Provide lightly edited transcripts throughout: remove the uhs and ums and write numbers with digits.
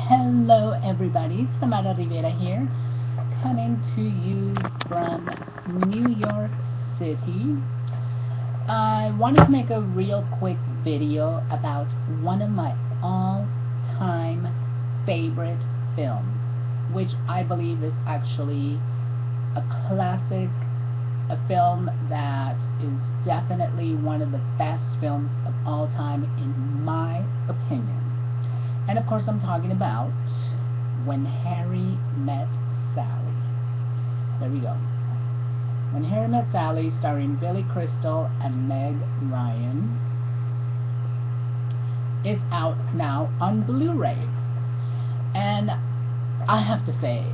Hello everybody, Samara Riviera here, coming to you from New York City. I wanted to make a real quick video about one of my all-time favorite films, which I believe is actually a classic, a film that is definitely one of the best films of all time in my opinion. And of course I'm talking about When Harry Met Sally. There we go. When Harry Met Sally, starring Billy Crystal and Meg Ryan, is out now on Blu-ray. And I have to say,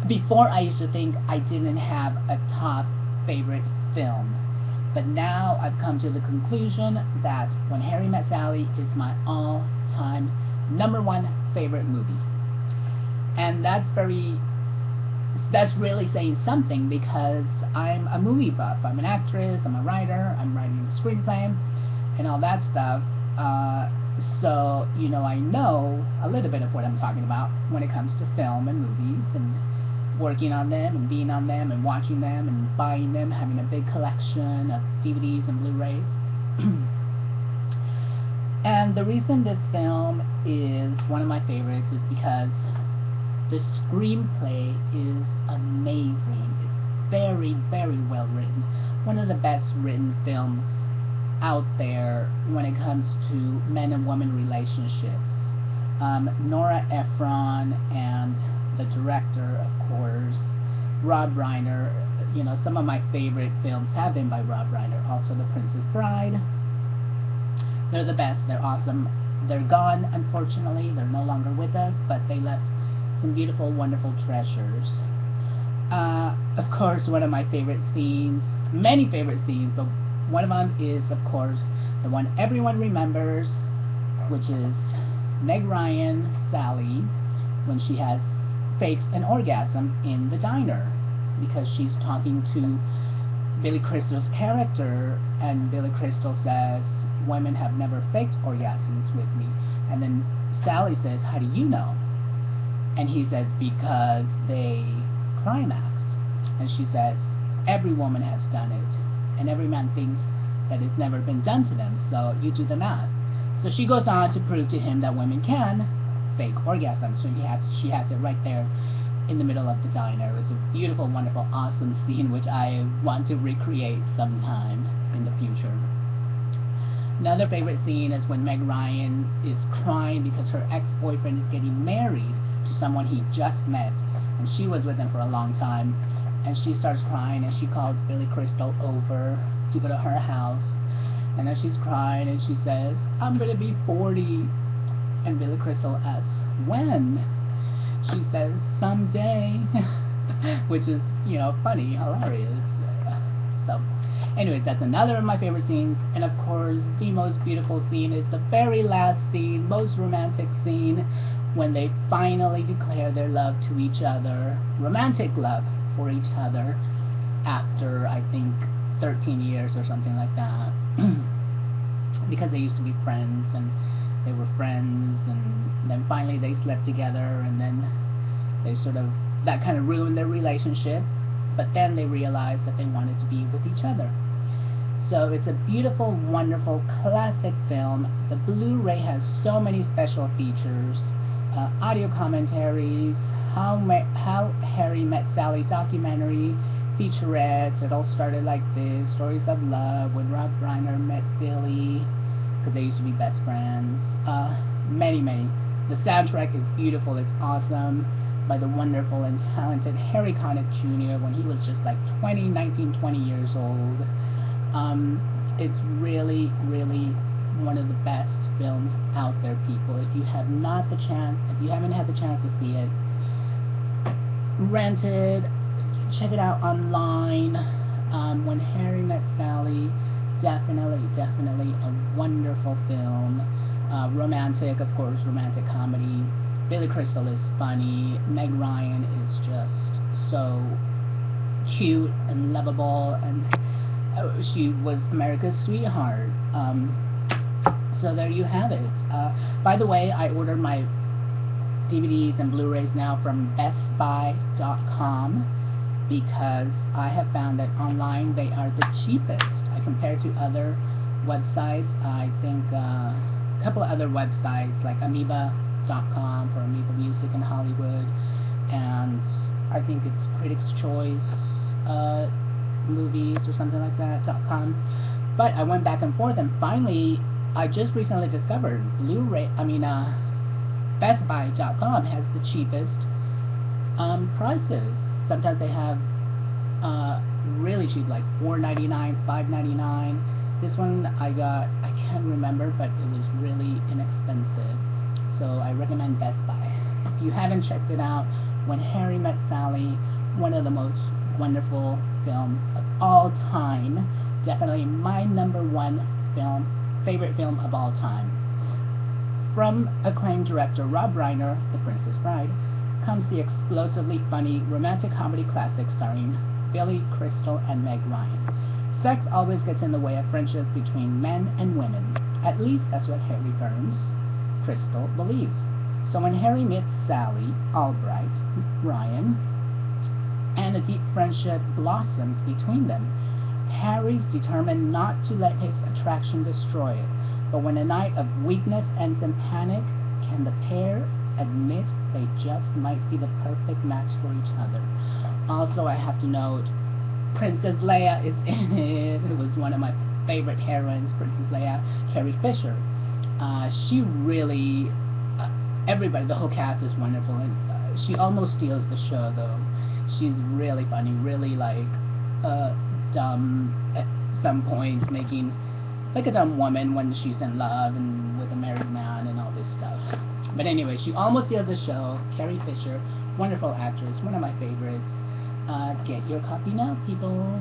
before I used to think I didn't have a top favorite film. But now I've come to the conclusion that When Harry Met Sally is my all-time #1 favorite movie. And that's really saying something, because I'm a movie buff. I'm an actress, I'm a writer, I'm writing a screenplay, and all that stuff. So, I know a little bit of what I'm talking about when it comes to film and movies, and working on them and being on them and watching them and buying them, having a big collection of DVDs and Blu-rays. And the reason this film is one of my favorites is because the screenplay is amazing. It's very, very well written. One of the best written films out there when it comes to men and women relationships. Nora Ephron and the director, of course, Rob Reiner. Some of my favorite films have been by Rob Reiner. Also The Princess Bride. They're the best. They're awesome. They're gone, unfortunately. They're no longer with us, but they left some beautiful, wonderful treasures. Of course, one of my favorite scenes, many favorite scenes, but one of them is, of course, the one everyone remembers, which is Meg Ryan, Sally, when she fakes an orgasm in the diner, because she's talking to Billy Crystal's character, and Billy Crystal says, "Women have never faked orgasms with me." And then Sally says, "How do you know?" And he says, "Because they climax." And she says, "Every woman has done it, and every man thinks that it's never been done to them, so you do the math." So she goes on to prove to him that women can fake orgasms. So she has it right there in the middle of the diner. It's a beautiful, wonderful, awesome scene, which I want to recreate sometime in the future. Another favorite scene is when Meg Ryan is crying because her ex-boyfriend is getting married to someone he just met, and she was with him for a long time. And she starts crying, and she calls Billy Crystal over to go to her house. And then she's crying, and she says, "I'm going to be 40. And Billy Crystal asks, "When?" She says, "Someday." Which is, funny, hilarious. So, anyways, that's another of my favorite scenes. And of course, the most beautiful scene is the very last scene, most romantic scene, when they finally declare their love to each other. Romantic love for each other after, I think, 13 years or something like that. Because they used to be friends, and they were friends, and then finally they slept together, and then that kind of ruined their relationship, but then they realized that they wanted to be with each other. So it's a beautiful, wonderful, classic film. The Blu-ray has so many special features, audio commentaries, how Harry Met Sally documentary, featurettes. It all started like this, stories of love, when Rob Reiner met Billy, because they used to be best friends. Many. The soundtrack is beautiful. It's awesome, by the wonderful and talented Harry Connick Jr. when he was just like 20 years old. It's really, really one of the best films out there, people. If you haven't had the chance to see it, rent it, check it out online. When Harry Met Sally, definitely a wonderful film. Romantic, of course, romantic comedy. Billy Crystal is funny. Meg Ryan is just so cute and lovable, and she was America's sweetheart. So there you have it. By the way, I ordered my DVDs and Blu-rays now from bestbuy.com because I have found that online they are the cheapest. I compared to other websites. I think a couple of other websites like amoeba.com for Amoeba Music in Hollywood, and I think it's Critics' Choice Movies or something like that .com. But I went back and forth, and finally I just recently discovered bestbuy.com has the cheapest prices. Sometimes they have really cheap, like $4.99, $5.99. This one I got, I can't remember, but it was really inexpensive. So I recommend Best Buy. If you haven't checked it out, When Harry Met Sally, one of the most wonderful films of all time. Definitely my #1 favorite film of all time. From acclaimed director Rob Reiner, The Princess Bride, comes the explosively funny romantic comedy classic starring Billy Crystal and Meg Ryan. Sex always gets in the way of friendship between men and women. At least that's what Harry Burns, Crystal, believes. So when Harry meets Sally Albright, Ryan, and a deep friendship blossoms between them, Harry's determined not to let his attraction destroy it. But when a night of weakness ends in panic, can the pair admit they just might be the perfect match for each other? Also, I have to note, Princess Leia is in it. It was one of my favorite heroines, Princess Leia, Carrie Fisher. She really, everybody, the whole cast is wonderful, and she almost steals the show, though. She's really funny, really dumb at some points, making like a dumb woman when she's in love and with a married man and all this stuff. But anyway, she almost steals the show. Carrie Fisher, wonderful actress, one of my favorites. Get your copy now, people.